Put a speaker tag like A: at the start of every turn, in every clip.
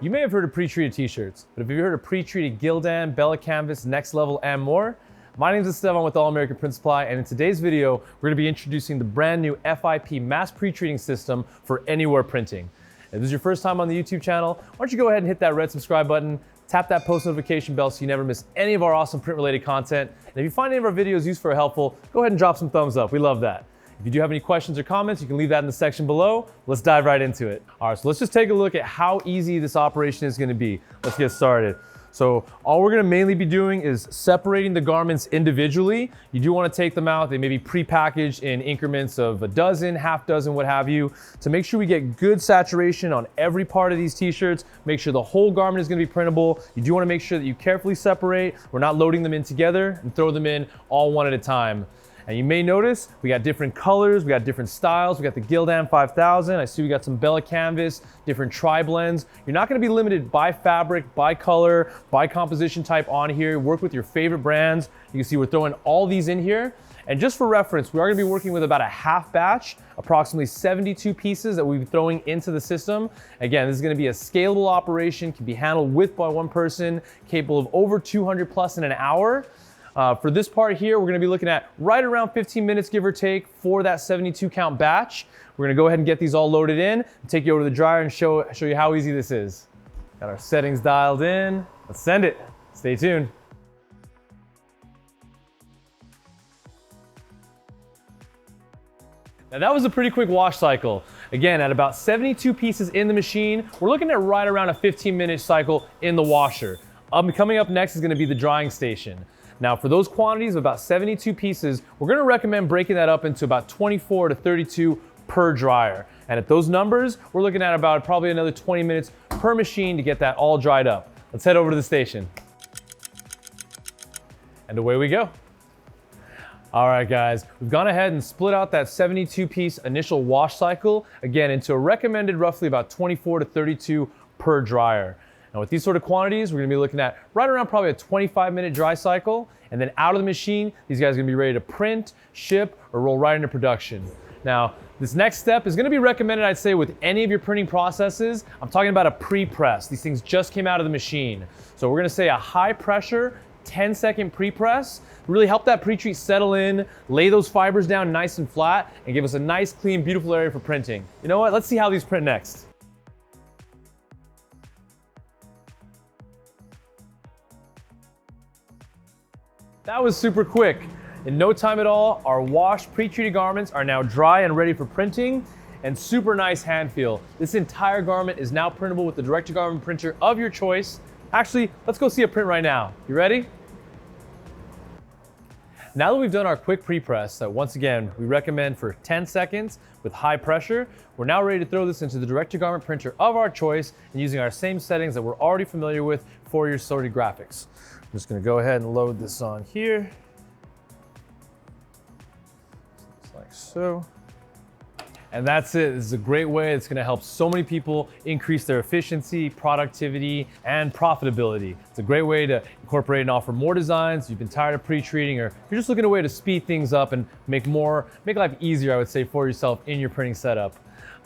A: You may have heard of pre-treated t-shirts, but have you heard of pre-treated Gildan, Bella Canvas, Next Level, and more? My name is Esteban with All American Print Supply, and in today's video, we're gonna be introducing the brand new FIP mass pre-treating system for anywhere printing. If this is your first time on the YouTube channel, why don't you go ahead and hit that red subscribe button, tap that post notification bell so you never miss any of our awesome print-related content. And if you find any of our videos useful or helpful, go ahead and drop some thumbs up. We love that. If you do have any questions or comments, you can leave that in the section below. Let's dive right into it. All right, so let's just take a look at how easy this operation is gonna be. Let's get started. So all we're gonna mainly be doing is separating the garments individually. You do wanna take them out. They may be pre-packaged in increments of a dozen, half dozen, what have you, to make sure we get good saturation on every part of these t-shirts, make sure the whole garment is gonna be printable. You do wanna make sure that you carefully separate. We're not loading them in together and throw them in all one at a time. And you may notice we got different colors, we got different styles. We got the Gildan 5000. I see we got some Bella Canvas, different tri-blends. You're not gonna be limited by fabric, by color, by composition type on here. Work with your favorite brands. You can see we're throwing all these in here. And just for reference, we are gonna be working with about a half batch, approximately 72 pieces that we'll be throwing into the system. Again, this is gonna be a scalable operation, can be handled with by one person, capable of over 200 plus in an hour. For this part here, we're gonna be looking at right around 15 minutes, give or take, for that 72 count batch. We're gonna go ahead and get these all loaded in, take you over to the dryer and show you how easy this is. Got our settings dialed in. Let's send it. Stay tuned. Now that was a pretty quick wash cycle. Again, at about 72 pieces in the machine, we're looking at right around a 15-minute cycle in the washer. Coming up next is gonna be the drying station. Now for those quantities of about 72 pieces, we're gonna recommend breaking that up into about 24 to 32 per dryer. And at those numbers, we're looking at about probably another 20 minutes per machine to get that all dried up. Let's head over to the station. And away we go. All right, guys, we've gone ahead and split out that 72 piece initial wash cycle, again, into a recommended roughly about 24 to 32 per dryer. Now with these sort of quantities, we're gonna be looking at right around probably a 25-minute dry cycle, and then out of the machine, these guys are gonna be ready to print, ship, or roll right into production. Now, this next step is gonna be recommended, I'd say, with any of your printing processes. I'm talking about a pre-press. These things just came out of the machine. So we're gonna say a high pressure, 10-second pre-press, really help that pre-treat settle in, lay those fibers down nice and flat, and give us a nice, clean, beautiful area for printing. You know what, let's see how these print next. That was super quick. In no time at all, our washed, pre-treated garments are now dry and ready for printing, and super nice hand feel. This entire garment is now printable with the direct-to-garment printer of your choice. Actually, let's go see a print right now. You ready? Now that we've done our quick pre-press, that once again, we recommend for 10 seconds with high pressure, we're now ready to throw this into the direct-to-garment printer of our choice and using our same settings that we're already familiar with for your sorted graphics. I'm just gonna go ahead and load this on here. Just like so. And that's it. This is a great way. It's gonna help so many people increase their efficiency, productivity, and profitability. It's a great way to incorporate and offer more designs. You've been tired of pre-treating, or you're just looking at a way to speed things up and make life easier, I would say, for yourself in your printing setup.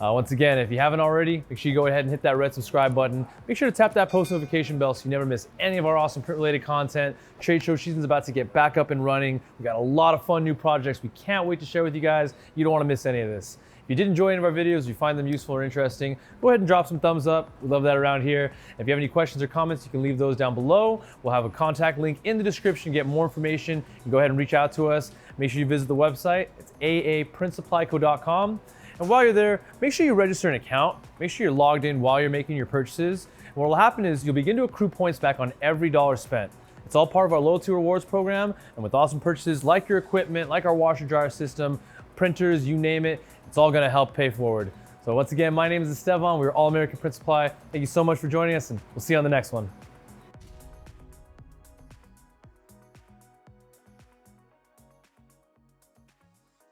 A: Once again, if you haven't already, make sure you go ahead and hit that red subscribe button. Make sure to tap that post notification bell so you never miss any of our awesome print-related content. Trade show season's about to get back up and running. We've got a lot of fun new projects we can't wait to share with you guys. You don't want to miss any of this. If you did enjoy any of our videos, you find them useful or interesting, go ahead and drop some thumbs up. We love that around here. And if you have any questions or comments, you can leave those down below. We'll have a contact link in the description to get more information. You can go ahead and reach out to us. Make sure you visit the website. It's aaprintssupplyco.com. And while you're there, make sure you register an account. Make sure you're logged in while you're making your purchases. And what will happen is you'll begin to accrue points back on every dollar spent. It's all part of our loyalty rewards program. And with awesome purchases like your equipment, like our washer dryer system, printers, you name it, it's all gonna help pay forward. So once again, my name is Esteban. We're All American Print Supply. Thank you so much for joining us, and we'll see you on the next one.